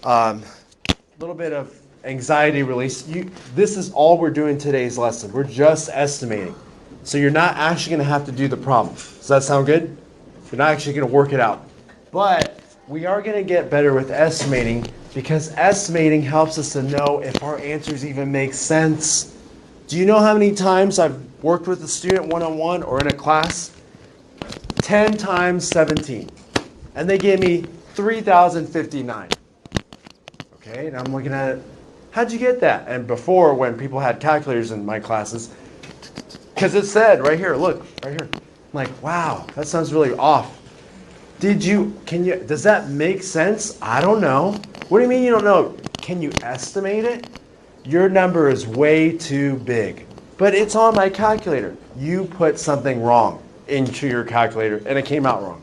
little bit of anxiety release. This is all we're doing today's lesson. We're just estimating. So you're not actually going to have to do the problem. Does that sound good? You're not actually going to work it out. But we are going to get better with estimating because estimating helps us to know if our answers even make sense. Do you know how many times I've worked with a student one-on-one or in a class? 10 times 17. And they gave me 3,059. Okay, and I'm looking at it. How'd you get that? And before, when people had calculators in my classes, because it said right here, look, right here. I'm like, wow, that sounds really off. Does that make sense? I don't know. What do you mean you don't know? Can you estimate it? Your number is way too big. But it's on my calculator. You put something wrong into your calculator and it came out wrong.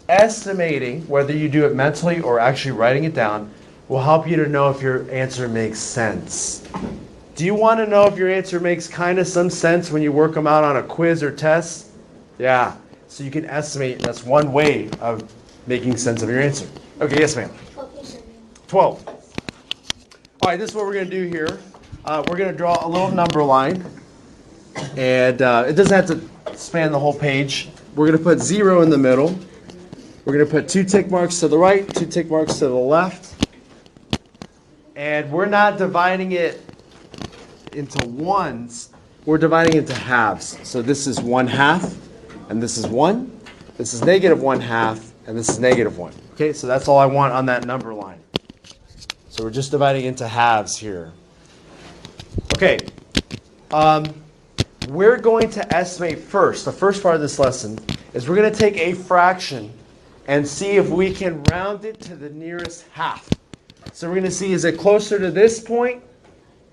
Estimating, whether you do it mentally or actually writing it down, will help you to know if your answer makes sense. Do you want to know if your answer makes kind of some sense when you work them out on a quiz or test? Yeah. So you can estimate. That's one way of making sense of your answer. Okay, yes, ma'am. 12. All right, this is what we're going to do here. We're going to draw a little number line. And it doesn't have to span the whole page. We're going to put 0 in the middle. We're going to put 2 tick marks to the right, 2 tick marks to the left. And we're not dividing it into ones. We're dividing it into halves. So this is 1/2, and this is 1. This is -1/2, and this is -1. Okay, so that's all I want on that number line. So we're just dividing into halves here. Okay, we're going to estimate first. The first part of this lesson is we're going to take a fraction and see if we can round it to the nearest half. So we're going to see, is it closer to this point,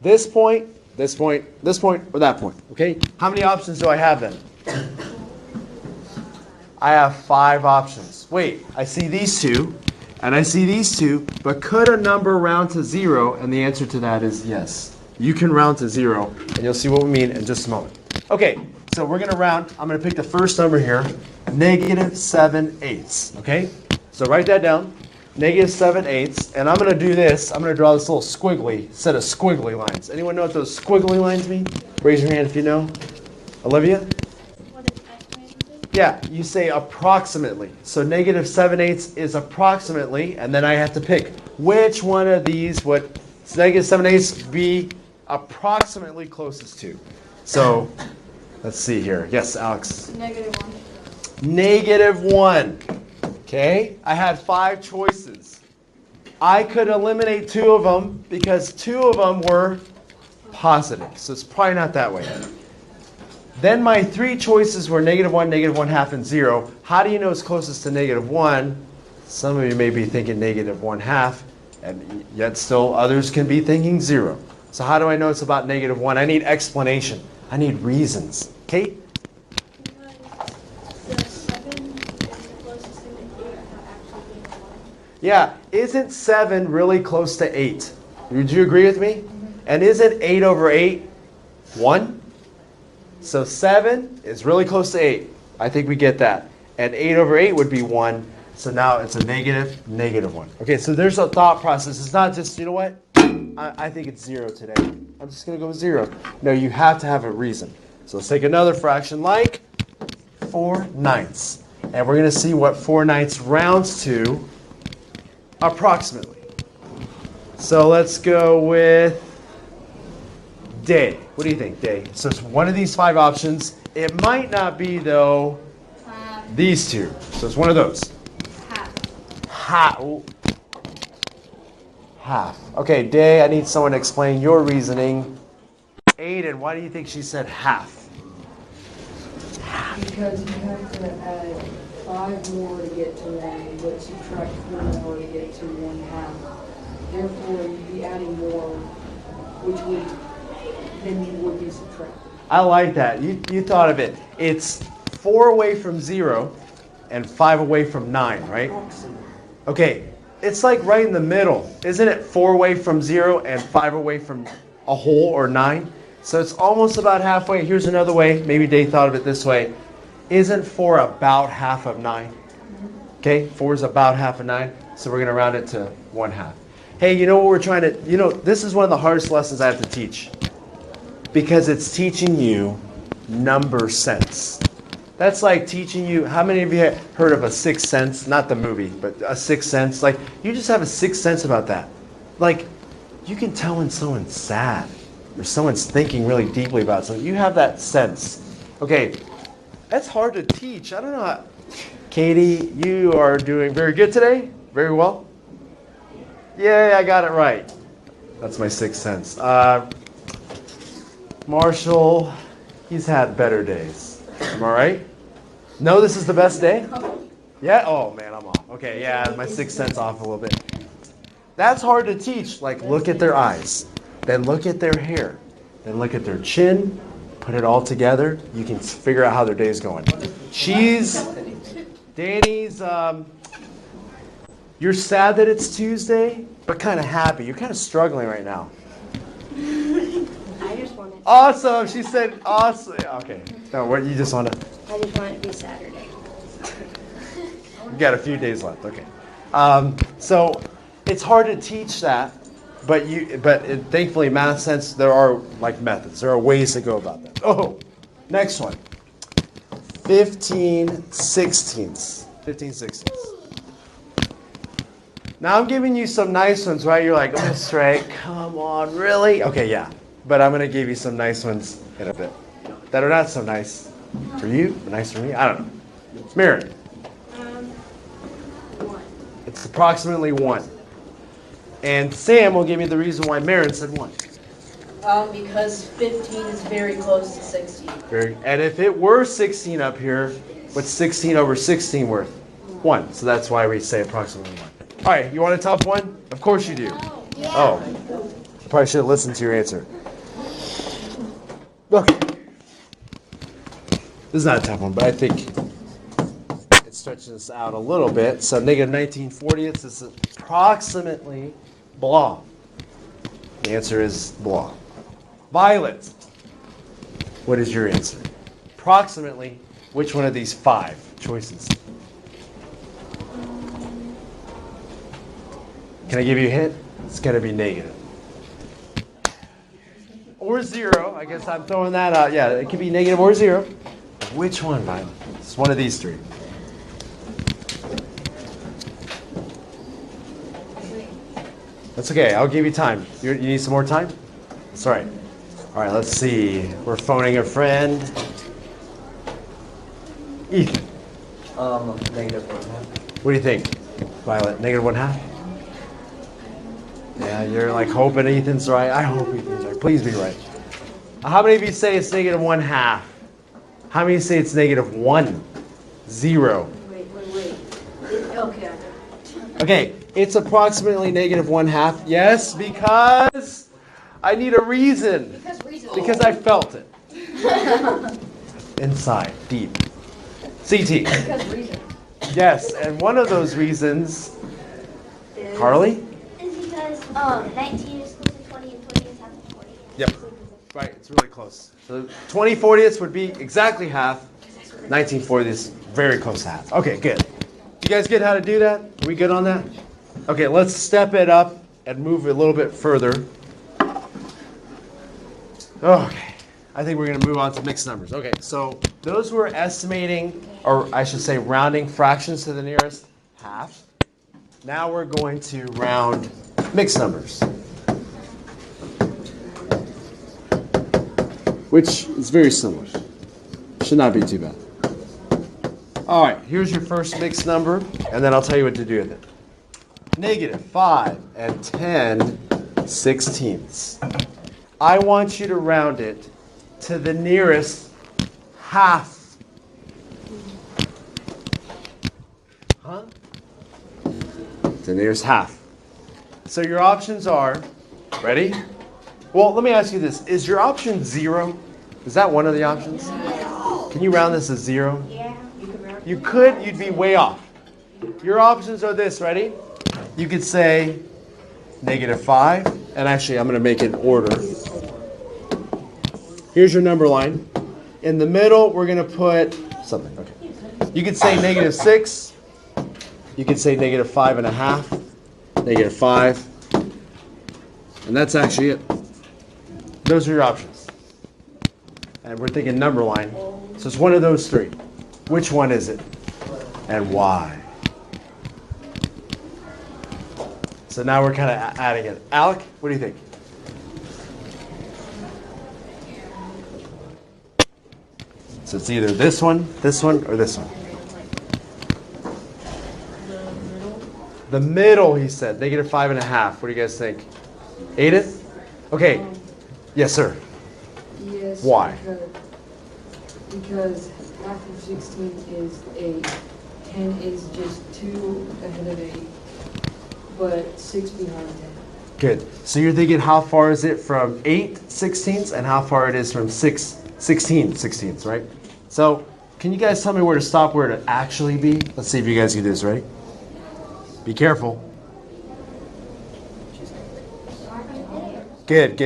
this point, this point, this point, or that point? Okay? How many options do I have then? I have 5 options. Wait, I see these two, and I see these two, but could a number round to 0? And the answer to that is yes. You can round to 0, and you'll see what we mean in just a moment. Okay, so we're going to round. I'm going to pick the first number here, -7/8. Okay? So write that down. -7/8, and I'm going to do this. I'm going to draw this little set of squiggly lines. Anyone know what those squiggly lines mean? Raise your hand if you know. Olivia? What is estimated? Yeah, you say approximately. So -7/8 is approximately, and then I have to pick which one of these would -7/8 be approximately closest to. So let's see here. Yes, Alex. -1. -1. Okay, I had 5 choices. I could eliminate 2 of them because 2 of them were positive. So it's probably not that way. Then my 3 choices were -1, -1/2, and 0. How do you know it's closest to -1? Some of you may be thinking -1/2, and yet still others can be thinking 0. So how do I know it's about -1? I need explanation. I need reasons. Kate? Yeah, isn't 7 really close to 8? Would you agree with me? And isn't 8/8 1? So 7 is really close to 8. I think we get that. And 8/8 would be 1. So now it's a -1. Okay, so there's a thought process. It's not just, you know what? I think it's 0 today. I'm just going to go with 0. No, you have to have a reason. So let's take another fraction like 4/9. And we're going to see what 4/9 rounds to approximately. So let's go with day. What do you think, day? So it's one of these 5 options. It might not be, though, these 2. So it's one of those. Half. Okay, day, I need someone to explain your reasoning. Aiden, why do you think she said half? Because you have to add 5 more to get to 1, but subtract 4 more to get to 1/2. Therefore, you'd be adding more, than you would be subtracting. I like that. You thought of it. It's 4 away from 0 and 5 away from 9, right? Okay, it's like right in the middle. Isn't it 4 away from 0 and 5 away from a whole or 9? So it's almost about halfway. Here's another way. Maybe Dave thought of it this way. Isn't 4 about half of 9? Okay, 4 is about half of 9. So we're going to round it to 1/2. Hey, you know what we're trying to, this is one of the hardest lessons I have to teach because it's teaching you number sense. That's like teaching you, how many of you have heard of a sixth sense? Not the movie, but a sixth sense. Like, you just have a sixth sense about that. Like, you can tell when someone's sad or someone's thinking really deeply about something. You have that sense. Okay, that's hard to teach. I don't know how. Katie, you are doing very good today. Very well. Yay, I got it right. That's my sixth sense. Marshall, he's had better days. Am I right? No, this is the best day? Yeah? Oh, man, I'm off. Okay, yeah, my sixth sense off a little bit. That's hard to teach. Like, look at their eyes. Then look at their hair. Then look at their chin. Put it all together. You can figure out how their day's going. Danny's, you're sad that it's Tuesday, but kind of happy. You're kind of struggling right now. I just want it. Awesome. She said awesome. Okay. No, what you just want to? I just want it to be Saturday. You got a few days left. Okay. So it's hard to teach that, but thankfully, math sense, there are like methods. There are ways to go about that. Oh, next one. 15/16. 15/16. Now I'm giving you some nice ones, right? You're like, Miss Ray, come on, really? Okay, yeah. But I'm going to give you some nice ones in a bit that are not so nice for you, but nice for me. I don't know. Mary. 1. It's approximately 1. And Sam will give me the reason why Marin said 1. Because 15 is very close to 16. And if it were 16 up here, what's 16 over 16 worth? 1. So that's why we say approximately 1. All right, you want a tough one? Of course you do. Yeah. Oh, probably should have listened to your answer. Okay. This is not a tough one, but I think it stretches this out a little bit. So negative 19/40ths is approximately blah. The answer is blah. Violet, what is your answer? Approximately, which one of these 5 choices? Can I give you a hint? It's going to be negative. Or 0. I guess I'm throwing that out. Yeah, it could be negative or 0. Which one, Violet? It's one of these 3. That's okay. I'll give you time. You need some more time? That's all right. All right, let's see. We're phoning a friend. Ethan. Negative 1/2. What do you think, Violet? Negative 1/2? Yeah, you're like hoping Ethan's right. I hope Ethan's right. Please be right. How many of you say it's negative 1/2? How many say it's negative 1? 0. Wait. Okay. Okay, it's approximately negative 1/2. Yes, because I need a reason. Because I felt it. Inside, deep. CT. Because reason. Yes, and one of those reasons, Carly? Is because 19 is close to 20 and 20 is half of 40. Yep. Right, it's really close. So 20/40ths would be exactly half. 19/40ths, very close to half. Okay, good. You guys get how to do that? Are we good on that? Okay, let's step it up and move a little bit further. Okay, I think we're going to move on to mixed numbers. Okay, so those who are estimating, or I should say rounding fractions to the nearest half. Now we're going to round mixed numbers, which is very similar. Should not be too bad. All right, here's your first mixed number, and then I'll tell you what to do with it. Negative 5 and 10/16. I want you to round it to the nearest half. Huh? The nearest half. So your options are, ready? Well, let me ask you this. Is your option 0? Is that one of the options? Can you round this as 0? Yeah. You could, you'd be way off. Your options are this, ready? You could say negative 5, and actually I'm going to make it in order. Here's your number line. In the middle, we're going to put something. Okay. You could say negative 6. You could say negative 5 and a half. Negative 5. And that's actually it. Those are your options. And we're thinking number line. So it's one of those three. Which one is it? And why? So now we're kind of adding it. Alec, what do you think? So it's either this one, or this one. The middle, he said. -5.5. What do you guys think? Aiden? Okay. Yes, sir. Yes. Why? Because half of 16 is 8. 10 is just 2 ahead of 8, but 6 behind 10. Good. So you're thinking how far is it from 8/16 and how far it is from 16/16, right? So can you guys tell me where to stop, where to actually be? Let's see if you guys can do this. Ready? Be careful. Good.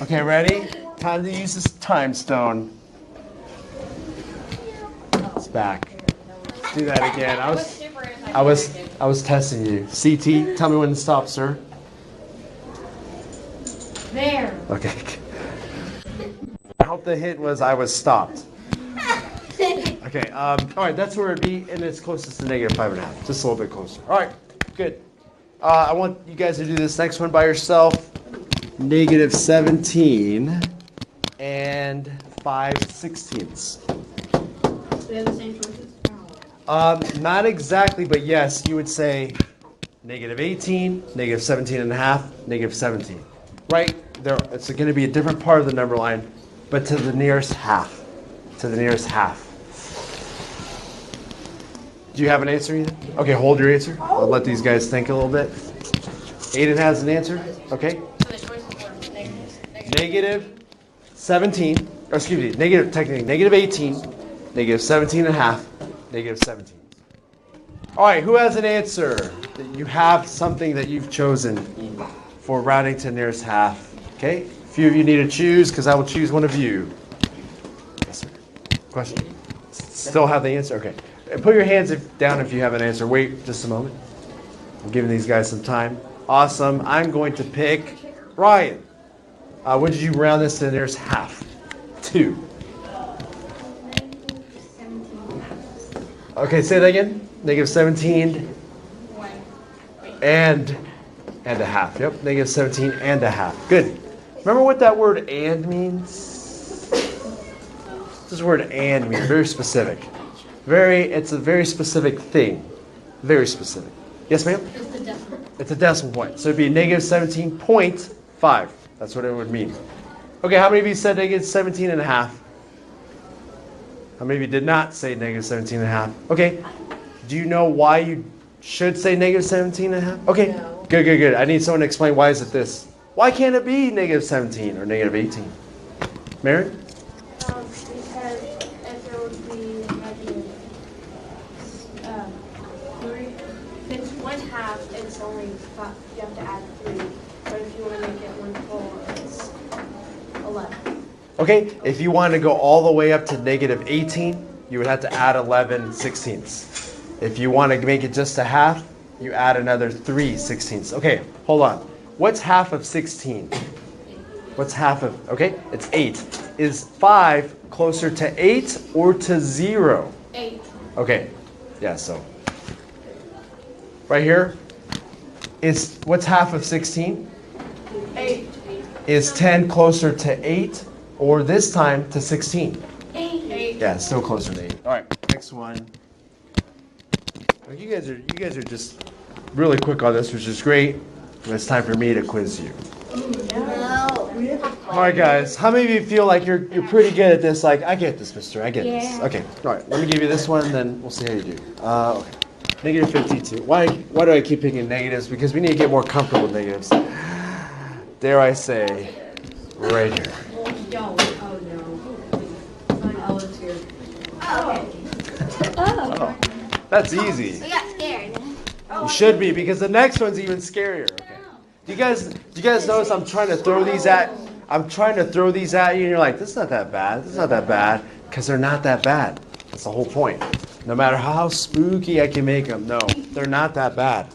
Okay, ready? Time to use this time stone. It's back. Do that again. I was testing you. CT, tell me when to stop, sir. There. Okay. I hope the hint was I was stopped. Okay. All right. That's where it'd be, and it's closest to -5.5. Just a little bit closer. All right. Good. I want you guys to do this next one by yourself. -17 and 5/16. We have the same choices? Not exactly, but yes, you would say -18, -17.5, -17. Right? There, it's going to be a different part of the number line, but to the nearest half. To the nearest half. Do you have an answer, Ethan? Okay, hold your answer. I'll let these guys think a little bit. Aiden has an answer. Okay. So the choices were -17, or excuse me, technically -18, -17.5, -17. All right, who has an answer? You have something that you've chosen for rounding to nearest half. Okay, a few of you need to choose because I will choose one of you. Yes, sir. Question? Still have the answer? Okay. Put your hands down if you have an answer. Wait just a moment. I'm giving these guys some time. Awesome. I'm going to pick Ryan. When did you round this to the nearest half? 2. Okay, say that again. -17 and a half. Yep, -17 and a half. Good. Remember what that word "and" means? This word "and" means very specific. It's a very specific thing. Very specific. Yes, ma'am? It's the decimal. It's a decimal point. So it'd be -17.5. That's what it would mean. Okay, how many of you said -17 and a half? How many of you did not say -17 and a half? Okay. Do you know why you should say -17 and a half? Okay. No. Good. I need someone to explain why is it this. Why can't it be -17 or -18? Mary? Because if there would be negative 3, if it's 1/2, it's only 5. You have to add 3. But if you want to make it 1/4, it's 11. Okay, if you wanted to go all the way up to -18, you would have to add 11/16. If you want to make it just a half, you add another 3/16. Okay, hold on. What's half of 16? What's half of, okay, it's 8. Is 5 closer to 8 or to 0? 8. Okay, yeah, so. Right here, what's half of 16? 8. Is 10 closer to 8 or this time to 16? 8. Yeah, still closer to 8. All right, next one. You guys are just really quick on this, which is great. It's time for me to quiz you. No. All right, guys. How many of you feel like you're pretty good at this? Like, I get this, mister. I get this. Yeah. Okay. All right. Let me give you this one, then we'll see how you do. Okay. -52. Why do I keep picking negatives? Because we need to get more comfortable with negatives. Dare I say, right here. Oh, no. Alex here. Oh, that's easy. We got scared. You should be, because the next one's even scarier. Okay. Do you guys notice I'm trying to throw these at you, and you're like, this is not that bad. This is not that bad, because they're not that bad. That's the whole point. No matter how spooky I can make them, no, they're not that bad.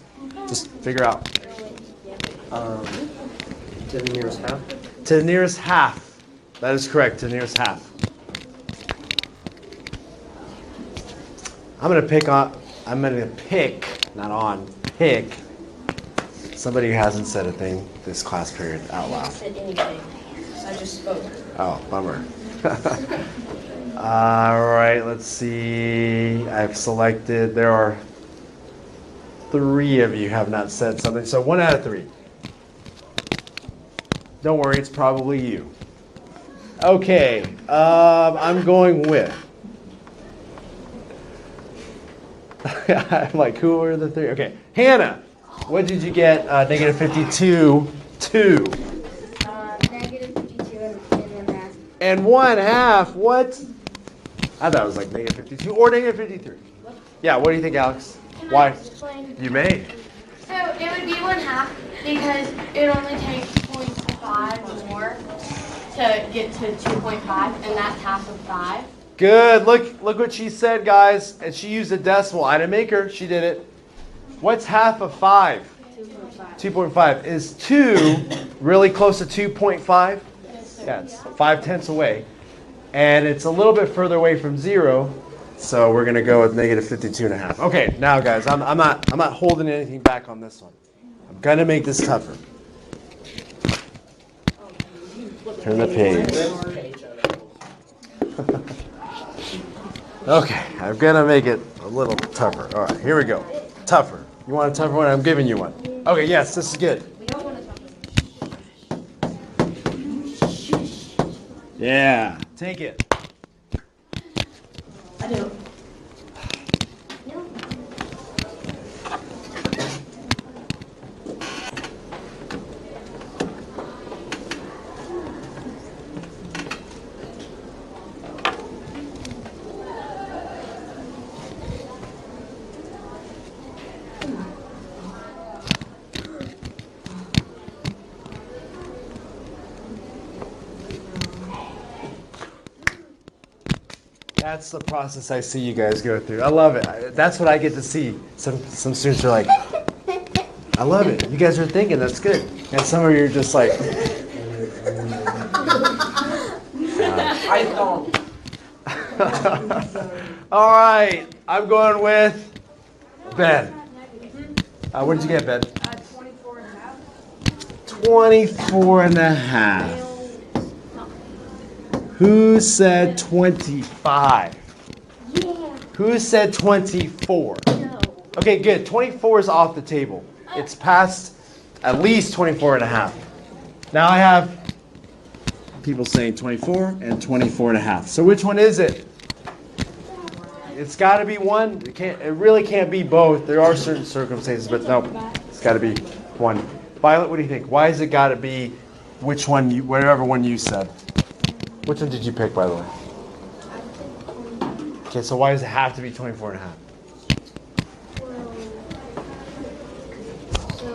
Just figure out. To the nearest half? To the nearest half. That is correct, to the nearest half. I'm going to pick, somebody who hasn't said a thing this class period out I loud. haven't said anything. I just spoke. Oh, bummer. All right, let's see. I've selected, there are 3 of you have not said something, so 1 out of 3. Don't worry, it's probably you. Okay, I'm going with. I'm like, who are the 3? Okay, Hannah, what did you get? Negative 52, 2. Negative 52 and 1/2. And 1/2, what? I thought it was like negative 52 or negative 53. Yeah, what do you think, Alex? Why? Explain. You may. So it would be 1/2 because it only takes 0.5 more to get to 2.5, and that's half of 5. Good. Look what she said, guys. And she used a decimal. I didn't make her. She did it. What's half of 5? 2.5. 2.5. Is 2 really close to 2.5? Yeah, it's 5/10 away. And it's a little bit further away from 0. So we're going to go with negative 52.5. Okay, now guys, I'm not holding anything back on this one. I'm going to make this tougher. Turn the page. Okay, I'm going to make it a little tougher. All right, here we go. Tougher. You want a tougher one? I'm giving you one. Okay, yes, this is good. Yeah, take it. I do. That's the process I see you guys go through. I love it. That's what I get to see. Some students are like, I love it. You guys are thinking, that's good. And some of you are just like, I don't. all right, I'm going with Ben. What did you get, Ben? 24.5. Who said 25? Yeah. Who said 24? No. Okay, good. 24 is off the table. It's past at least 24.5. Now I have people saying 24 and 24.5. So which one is it? It's got to be one. It really can't be both. There are certain circumstances, but no, it's got to be one. Violet, what do you think? Why has it got to be which one? Whatever one you said. Which one did you pick, by the way? Okay, so why does it have to be 24.5? So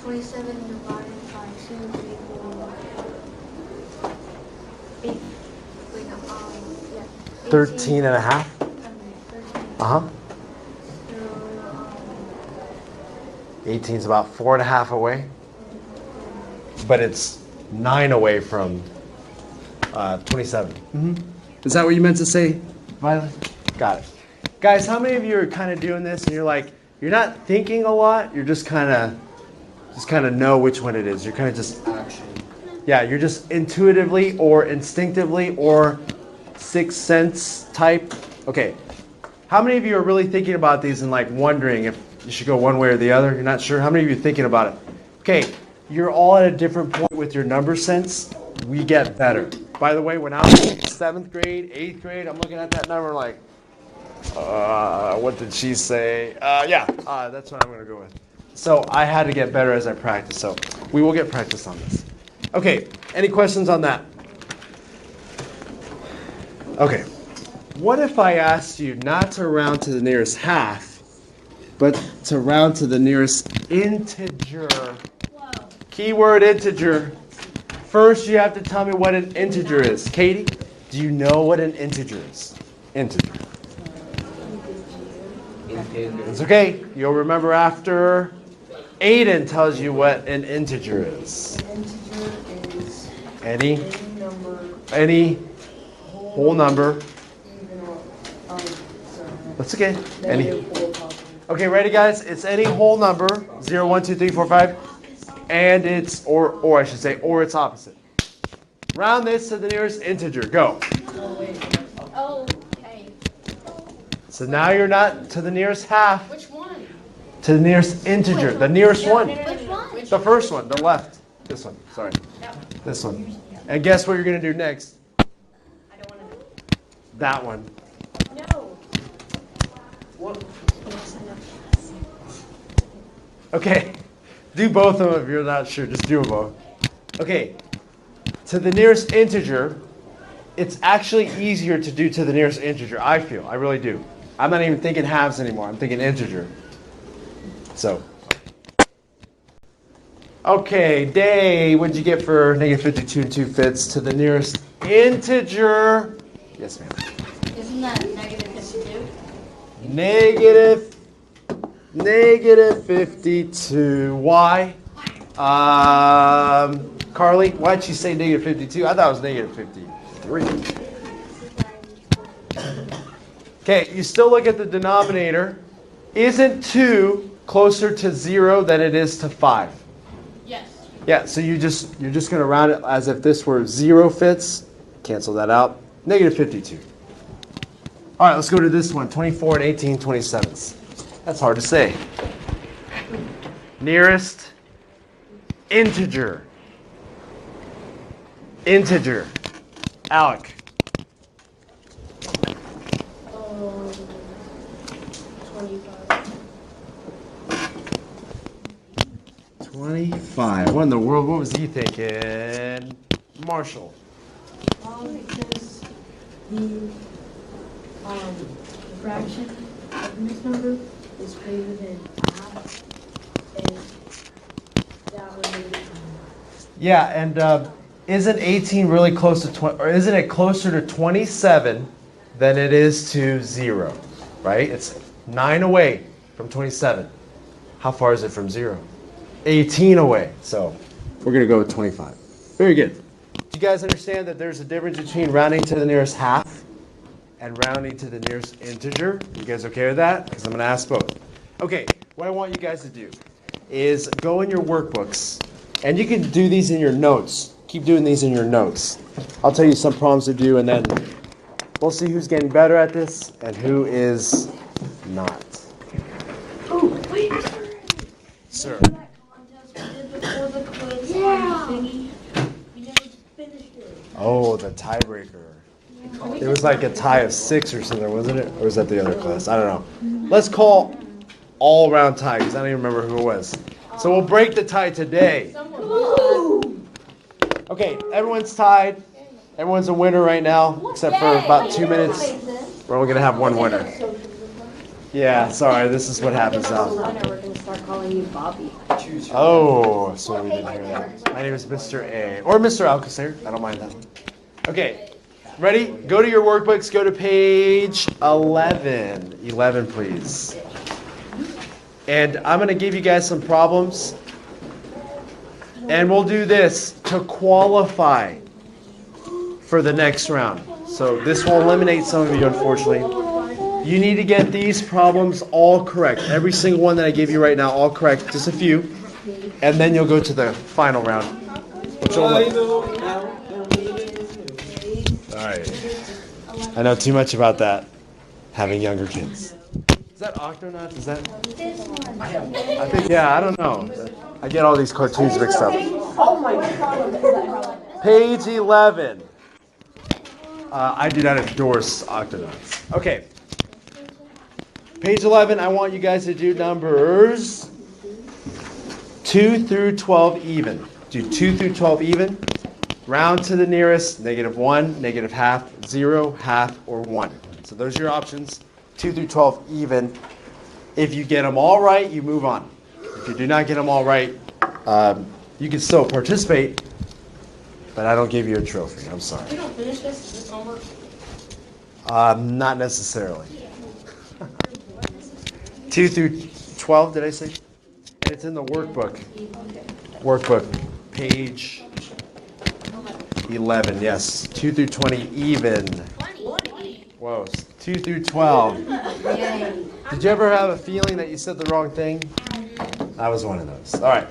27 divided by 2 equals 8. Wait, no, yeah. 13.5? 13. Uh-huh. So, 18 is about 4.5 away. But it's 9 away from 27. Mm-hmm. Is that what you meant to say, Violet? Got it. Guys, how many of you are kind of doing this and you're like, you're not thinking a lot, you're just kind of know which one it is. You're kind of just, yeah, you're just intuitively or instinctively or sixth sense type. Okay. How many of you are really thinking about these and like wondering if you should go one way or the other? You're not sure? How many of you are thinking about it? Okay. You're all at a different point with your number sense. We get better. By the way, when I was in 7th grade, 8th grade, I'm looking at that number like, what did she say? That's what I'm going to go with. So I had to get better as I practiced. So we will get practice on this. Okay, any questions on that? Okay, what if I asked you not to round to the nearest half, but to round to the nearest integer? Keyword integer. First, you have to tell me what an integer is. Katie? Do you know what an integer is? Integer. It's okay. You'll remember after Aiden tells you what an integer is. An integer is Any any number, whole number. even or, sorry, That's okay. Any. negative or positive. Okay, ready, guys? It's any whole number. 0, 1, 2, 3, 4, 5. And it's, or I should say, or its opposite. Round this to the nearest integer. Go. Oh, wait. Okay. So now you're not to the nearest half, Which one? to the nearest integer, the nearest one. Which one? The first one, the left. This one, sorry. This one. And guess what you're going to do next? I don't want to. That one. No. What? Yes, I know. Okay. Do both of them if you're not sure. Just do them both. Okay. To the nearest integer, it's actually easier to do to the nearest integer, I feel. I really do. I'm not even thinking halves anymore. I'm thinking integer. So. Okay, Day, what'd you get for negative 52 and 2/5 to the nearest integer? Yes, ma'am. Isn't that negative 52? Negative 52. Why? Carly, why'd she say negative 52? I thought it was negative 53. Okay, you still look at the denominator. Isn't 2 closer to 0 than it is to 5? Yes. Yeah, so you're just going to round it as if this were 0/5. Cancel that out. Negative 52. All right, let's go to this one. 24 and 18/27. That's hard to say. Nearest integer. Integer. Alec. 25. 25. What in the world? What was he thinking? Marshall. Because the fraction of this number is greater than half, and that would make it. Yeah, and isn't 18 really close to 20, or isn't it closer to 27 than it is to 0, right? It's 9 away from 27. How far is it from 0? 18 away. So we're going to go with 25. Very good. Do you guys understand that there's a difference between rounding to the nearest half and rounding to the nearest integer? You guys okay with that? Because I'm going to ask both. Okay, what I want you guys to do is go in your workbooks, and you can do these in your notes. Keep doing these in your notes. I'll tell you some problems to do, and then we'll see who's getting better at this and who is not. Oh, wait, Sir. that contest we did before the quiz on thingy. We never finished it. Oh, the tiebreaker. It was like a tie of 6 or something, wasn't it? Or was that the other class? I don't know. Let's call all around tie, because I don't even remember who it was. So we'll break the tie today. Okay, everyone's tied. Everyone's a winner right now, except for about 2 minutes. We're only going to have one winner. Yeah, sorry, this is what happens now. We're going to start calling you Bobby. Oh, so we didn't hear that. My name is Mr. A. Or Mr. Alcacer. I don't mind that one. Okay, ready? Go to your workbooks. Go to page 11. 11, please. And I'm going to give you guys some problems. And we'll do this to qualify for the next round. So this will eliminate some of you, unfortunately. You need to get these problems all correct. Every single one that I give you right now, all correct. Just a few. And then you'll go to the final round. Which will Alright. I know too much about that, having younger kids. Is that Octonauts? Is that? I think, yeah, I don't know. I get all these cartoons mixed up. Page 11. I do not endorse Octonauts. Okay. Page 11, I want you guys to do numbers 2 through 12 even. Do 2 through 12 even. Round to the nearest, -1, -half, 0, half, or 1. So those are your options. 2 through 12 even. If you get them all right, you move on. If you do not get them all right, you can still participate, but I don't give you a trophy. I'm sorry. If we don't finish this, is this homework? Not necessarily. 2 through 12, did I say? And it's in the workbook. Workbook, page 11, yes. 2 through 20 even. 20. Whoa, 2 through 12. Did you ever have a feeling that you said the wrong thing? I was one of those. All right.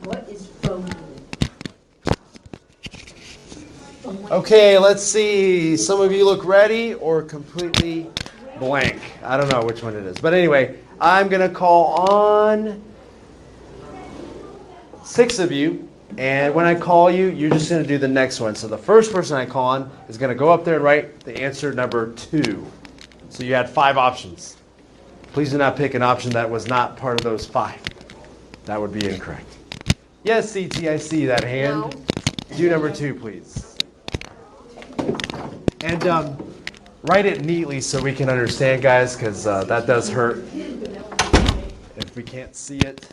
What is phone? Okay, let's see. Some of you look ready or completely blank. I don't know which one it is. But anyway, I'm going to call on 6 of you. And when I call you, you're just going to do the next one. So the first person I call on is going to go up there and write the answer number 2. So you had 5 options. Please do not pick an option that was not part of those 5. That would be incorrect. Yes, CT, I see that hand. Do number 2, please. And write it neatly so we can understand, guys, because that does hurt if we can't see it.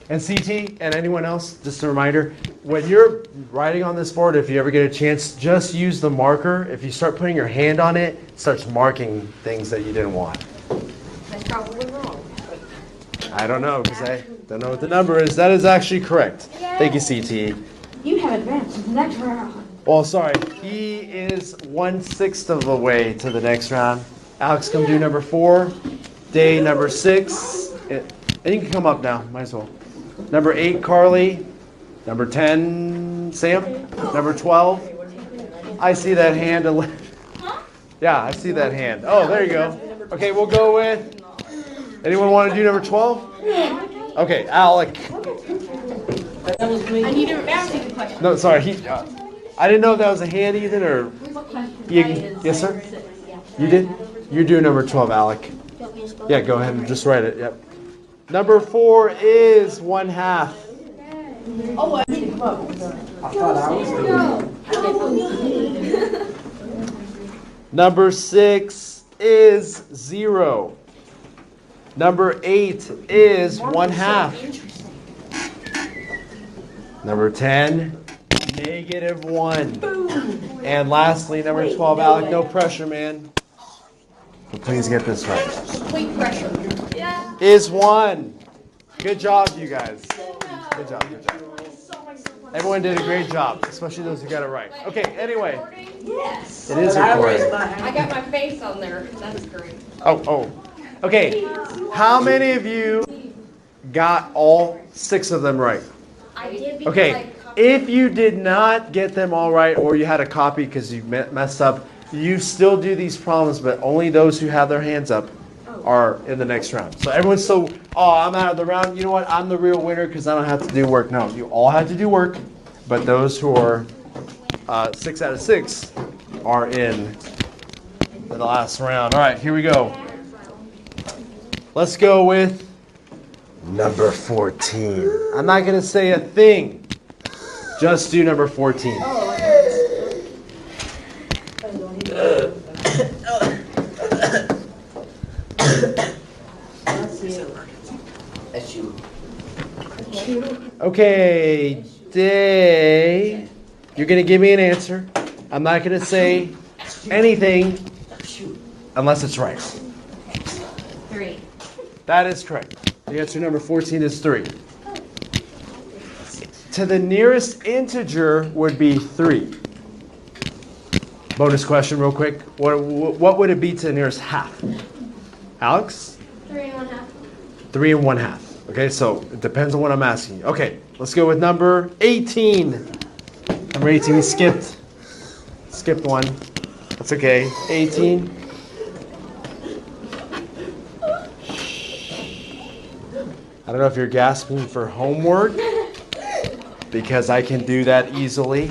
And CT and anyone else, just a reminder, when you're writing on this board, if you ever get a chance, just use the marker. If you start putting your hand on it, it starts marking things that you didn't want. That's probably wrong. I don't know, because I don't know what the number is. That is actually correct. Thank you, CT. You have advanced to the next round. Well, sorry, he is 1/6 of the way to the next round. Alex, come do number 4. Day number 6. And you can come up now, might as well. Number 8, Carly. Number 10, Sam. Number 12. I see that hand. Yeah, I see that hand. Oh, there you go. Okay, we'll go with. Anyone want to do number 12? Okay, Alec. I need to ask you the question. No, sorry. I didn't know if that was a hand, Ethan, or. Yes, sir? You did? You're doing number 12, Alec. Yeah, go ahead and just write it. Yep. Number 4 is 1/2. Oh, I need to come up. I thought I was doing Number 6 is 0. Number 8 is 1/2. Number 10, -1. And lastly, number 12, Alec, no pressure, man. But please get this right. Complete pressure. Is 1. Good job, you guys. Good job, good job. Everyone did a great job, especially those who got it right. Okay, anyway. Yes. It is recording. I got my face on there. That's great. Oh. Okay, how many of you got all 6 of them right? I did because Okay, if you did not get them all right, or you had a copy because you messed up, you still do these problems, but only those who have their hands up are in the next round. So everyone's I'm out of the round. You know what? I'm the real winner because I don't have to do work. No, you all have to do work, but those who are 6 out of 6 are in the last round. All right, here we go. Let's go with number 14. I'm not going to say a thing. Just do number 14. That's you. Okay, Day. You're going to give me an answer. I'm not going to say anything unless it's right. 3. That is correct. The answer number 14 is 3. To the nearest integer would be 3. Bonus question real quick. What would it be to the nearest half? Alex? 3 1/2. 3 1/2. Okay, so it depends on what I'm asking you. Okay, let's go with number 18. Number 18, we skipped one. That's okay. 18. I don't know if you're gasping for homework, because I can do that easily.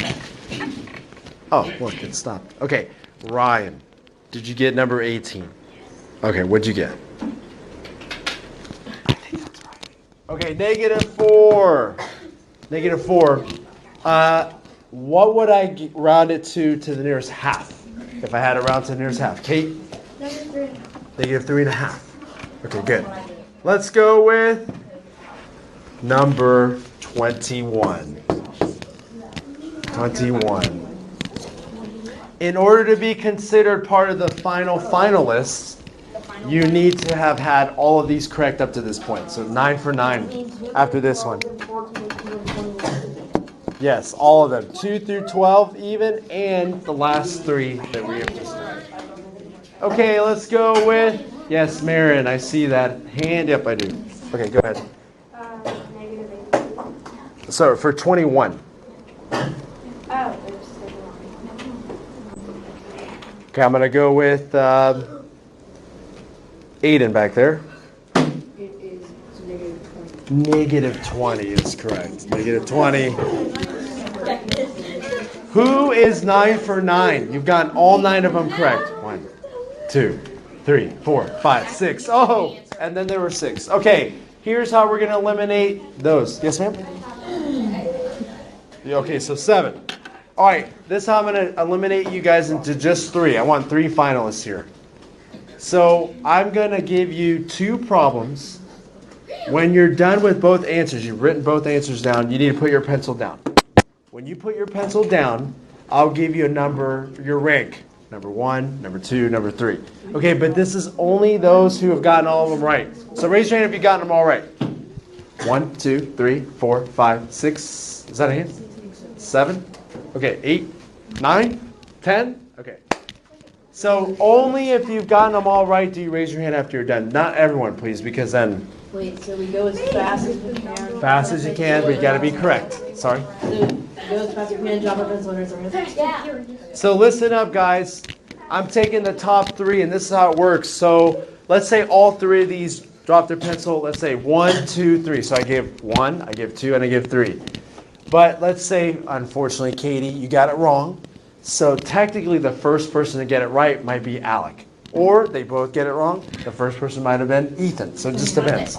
Oh, look, it stopped. Okay, Ryan, did you get number 18? Okay, what'd you get? I think that's right. Okay, -4. -4. What would I round it to the nearest half? If I had it round to the nearest half. Kate? Negative 3.5. Okay, good. Let's go with number 21. 21. In order to be considered part of the final finalists, you need to have had all of these correct up to this point. So 9 for 9 after this one. Yes, all of them. 2 through 12 even, and the last 3 that we have just done. Okay, let's go with, yes, Marin, I see that hand. Yep, I do. Okay, go ahead. Negative 8. So for 21. Oh, Okay, I'm going to go with Aiden back there. It is negative 20. Negative 20 is correct. Negative 20. Who is 9 for 9? You've gotten all 9 of them correct. 1, 2, 3, 4, 5, 6. Oh, and then there were 6. Okay, here's how we're going to eliminate those. Yes, ma'am? Okay, so 7. All right, this is how I'm going to eliminate you guys into just 3. I want 3 finalists here. So I'm going to give you 2 problems. When you're done with both answers, you've written both answers down, you need to put your pencil down. When you put your pencil down, I'll give you a number, your rank. Number 1, number 2, number 3. Okay, but this is only those who have gotten all of them right. So raise your hand if you've gotten them all right. 1, 2, 3, 4, 5, 6. Is that a hand? 7? Okay, 8, 9, 10? Okay. So only if you've gotten them all right do you raise your hand after you're done. Not everyone, please, because then Wait, so we go as fast as we can? fast as you can, but you got to be correct. Sorry. So go as fast as we can, drop our pencil and raise our hands. So listen up, guys. I'm taking the top 3, and this is how it works. So let's say all 3 of these drop their pencil. Let's say 1, 2, 3. So I give 1, I give 2, and I give 3. But let's say, unfortunately, Katie, you got it wrong. So technically, the first person to get it right might be Alec. Or they both get it wrong. The first person might have been Ethan. So it just depends.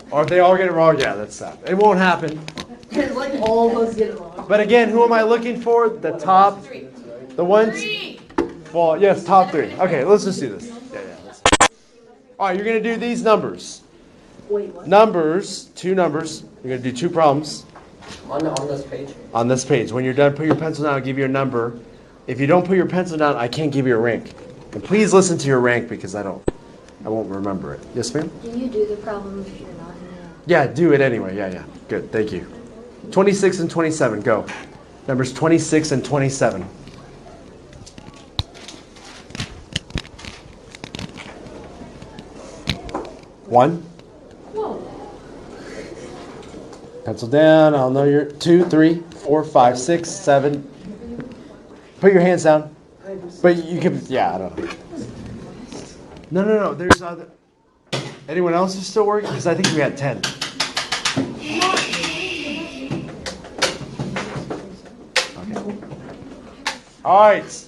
Or if they all get it wrong, yeah, that's sad. It won't happen. It's like all of us get it wrong. But again, who am I looking for? The top, the ones. Well, yes, top 3. Okay, let's just do this. Yeah. All right, you're gonna do these numbers. Wait, what? Numbers, 2 numbers. You're gonna do 2 problems On this page. on this page. When you're done, put your pencil down. I'll give you a number. If you don't put your pencil down, I can't give you a rank. And please listen to your rank because I won't remember it. Yes, ma'am? Do you do the problem if you're not in there? Yeah, do it anyway. Yeah. Good, thank you. 26 and 27, go. Numbers 26 and 27. One. Pencil down. I'll know your 2, 3, 4, 5, 6, 7. Put your hands down. But you can, yeah, I don't know. No. There's other. Anyone else is still working? Because I think we had 10. Okay. All right.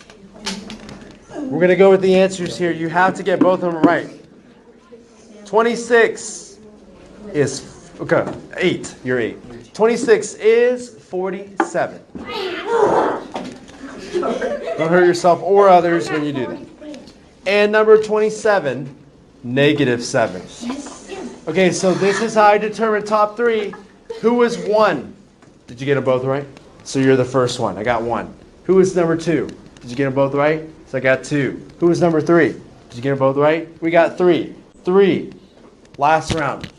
We're going to go with the answers here. You have to get both of them right. 26 is, okay, 8. You're 8. 26 is 47. Don't hurt yourself or others when you do that. And number 27, -7. Okay, so this is how I determine top 3. Who was 1? Did you get them both right? So you're the first one. I got 1. Who was number 2? Did you get them both right? So I got 2. Who was number 3? Did you get them both right? We got 3. 3. Last round.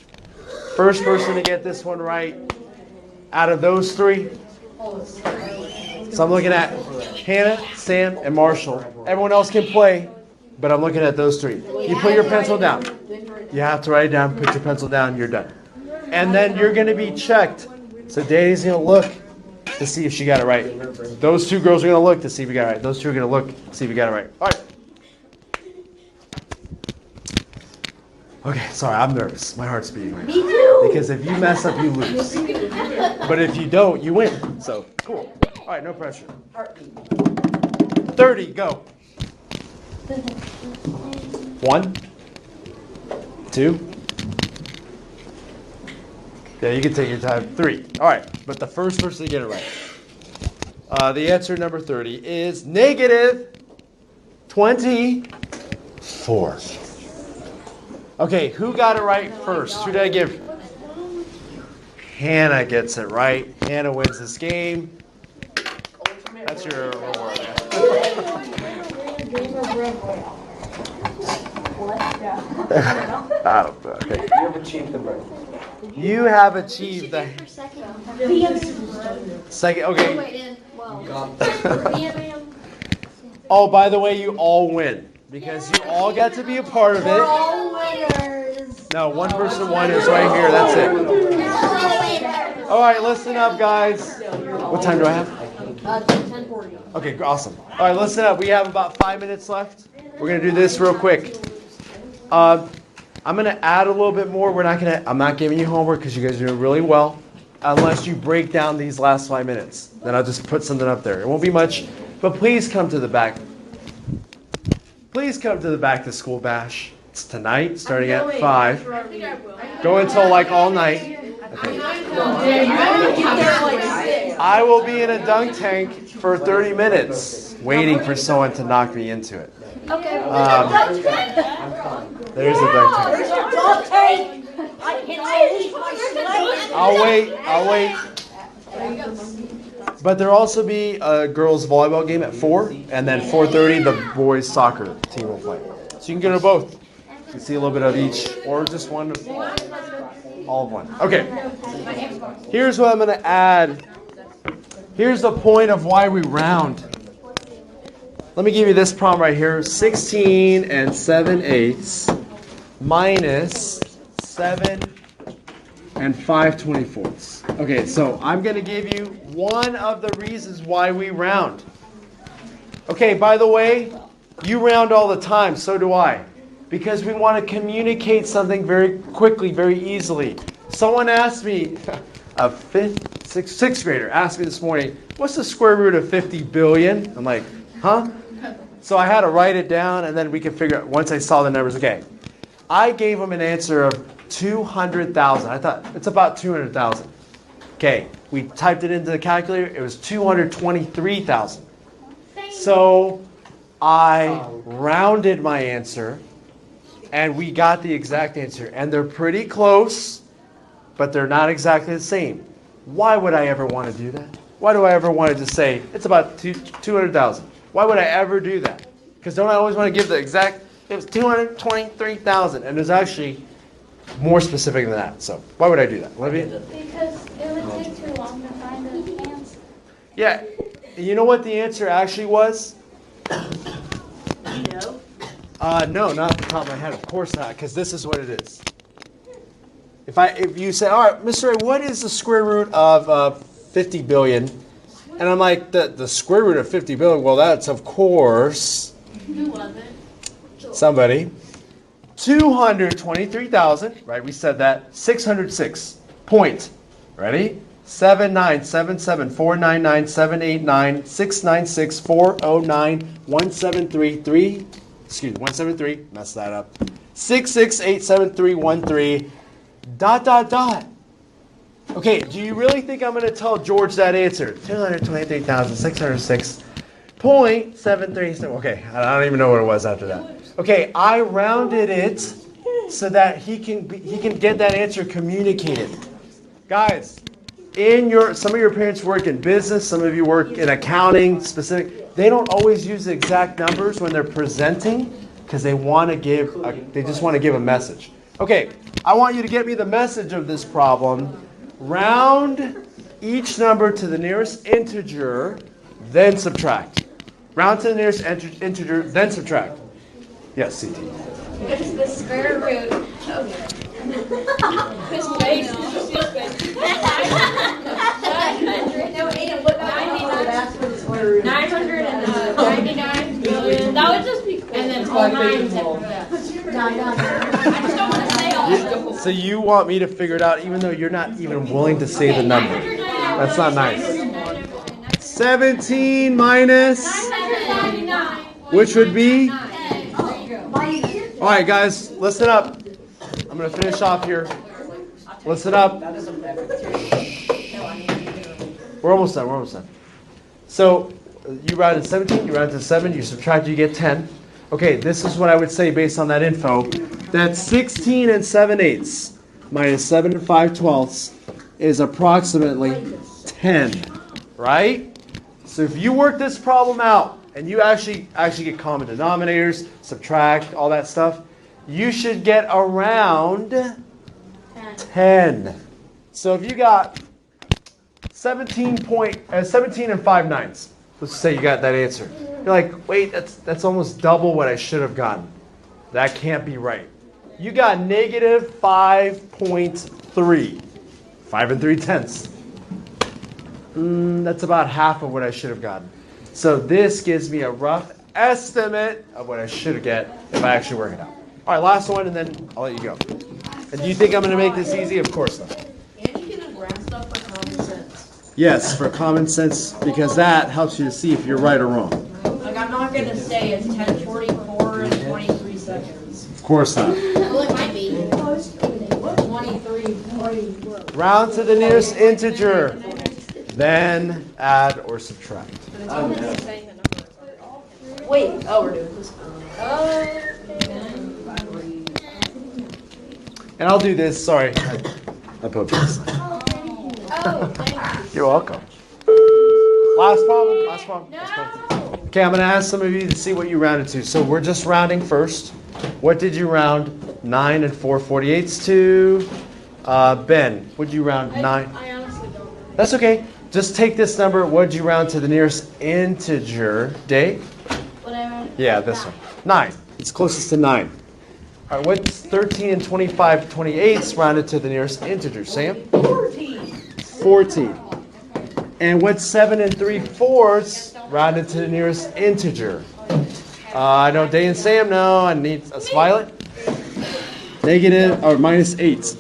First person to get this one right out of those 3. So I'm looking at Hannah, Sam, and Marshall. Everyone else can play, but I'm looking at those 3. You put your pencil down. You have to write it down. Put your pencil down. You're done. And then you're going to be checked. So Danny's going to look to see if she got it right. Those 2 girls are going to look to see if you got it right. Those 2 are going to look to see if you got it right. All right. Okay, sorry, I'm nervous. My heart's beating right now. Me too. Because if you mess up, you lose. But if you don't, you win. So, cool. All right, no pressure. 30, go. 1, 2. Yeah, you can take your time. 3. All right, but the first person to get it right. The answer, number 30, is -7. 24. Okay, who got it right first? Who did I give? Hannah gets it right. Hannah wins this game. That's your reward. I don't know. Okay. You have achieved the break. You have achieved the second. Okay. Oh, by the way, you all win because you all got to be a part of it. No, one person won is right here. That's it. All right, listen up, guys. What time do I have? 10:40. Okay, awesome. All right, listen up. We have about 5 minutes left. We're gonna do this real quick. I'm gonna add a little bit more. I'm not giving you homework because you guys are doing really well, unless you break down these last 5 minutes. Then I'll just put something up there. It won't be much, but please come to the back. Please come to the back to school bash. It's tonight, starting at 5. Go until like all night. I will be in a dunk tank for 30 minutes, waiting for someone to knock me into it. Okay. There's a dunk tank. I'll wait. But there'll also be a girls' volleyball game at 4, and then 4:30 the boys' soccer team will play. So you can go to both. You can see a little bit of each, or just one, all of one. Okay. Here's what I'm going to add. Here's the point of why we round. Let me give you this problem right here. 16 and 7/8 minus 7 and 5/24. Okay, so I'm going to give you one of the reasons why we round. Okay, by the way, you round all the time, so do I. Because we want to communicate something very quickly, very easily. Someone asked me, a sixth grader asked me this morning, what's the square root of 50 billion? I'm like, huh? So I had to write it down, and then we could figure out, once I saw the numbers, okay. I gave him an answer of 200,000. I thought, it's about 200,000. Okay, we typed it into the calculator. It was 223,000. So I rounded my answer, and we got the exact answer. And they're pretty close, but they're not exactly the same. Why would I ever want to do that? Why do I ever want to just say, it's about 200,000? Why would I ever do that? Because don't I always want to give the exact, it was 223,000. And there's actually more specific than that. So why would I do that? Olivia? Because it would take too long to find the answer. Yeah. You know what the answer actually was? No, not off the top of my head. Of course not, because this is what it is. If you say, all right, Mr. Ray, what is the square root of 50 billion? And I'm like, the square root of 50 billion, well, that's, of course, Who was it? somebody. 223,000, right? We said that. 606. Point. Ready? 7977499789696409173. Excuse me, 173. Mess that up. 6687313. ... Okay, do you really think I'm going to tell George that answer? 223,606.737. Okay, I don't even know what it was after that. Okay, I rounded it so that he can get that answer communicated. Guys, some of your parents work in business, some of you work in accounting, specific. They don't always use the exact numbers when they're presenting because they just want to give a message. Okay, I want you to get me the message of this problem. Round each number to the nearest integer, then subtract. Round to the nearest integer, then subtract. Yes, CT. It's the square root of this base is stupid. 999 billion. That would just be cool. And then all nines after that. I just don't want to say all of So you want me to figure it out even though you're not even willing to say the number. That's not nice. 17 minus, 999. which would be? All right, guys, listen up. I'm going to finish off here. Listen up. We're almost done. So you rounded 17, you rounded to 7, you subtract, you get 10. Okay, this is what I would say based on that info. That 16 and 7/8 minus 7 and 5/12 is approximately 10, right? So if you work this problem out and you actually get common denominators, subtract, all that stuff, you should get around 10. So if you got 17 and 5/9, let's say you got that answer. You're like, wait, that's almost double what I should have gotten. That can't be right. You got negative 5.3. 5 and 3/10. That's about half of what I should have gotten. So this gives me a rough estimate of what I should get if I actually work it out. All right, last one, and then I'll let you go. And do you think I'm going to make this easy? Of course not. And you can just round stuff for common sense. Yes, for common sense, because that helps you to see if you're right or wrong. Like, I'm not gonna say it's 10:44 and 23 seconds. Of course not. Well, it might be. 23. Round to the nearest integer, then add or subtract. Wait, oh, we're doing this. And I'll do this. Sorry, I poked this. Oh, thank you. You're welcome. Last problem. Last problem. Last problem. Okay, I'm going to ask some of you to see what you rounded to. So we're just rounding first. What did you round 9 and 4/48 to? Ben, what did you round 9? I honestly don't know. That's okay. Just take this number. What did you round to the nearest integer? Dave? Whatever. Yeah, this one. 9. It's closest to 9. All right, what's 13 and 25/28 rounded to the nearest integer? Sam? 14. And what's 7 and 3/4 rounded to the nearest integer? I know Day and Sam know. I need a Violet. Negative or minus 8.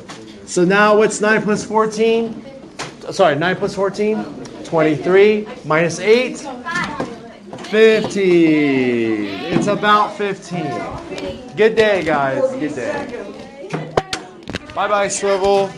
So now what's 9 plus 14? Sorry, 9 plus 14? 23. Minus 8? 15. It's about 15. Good day, guys. Good day. Bye-bye, Swivl.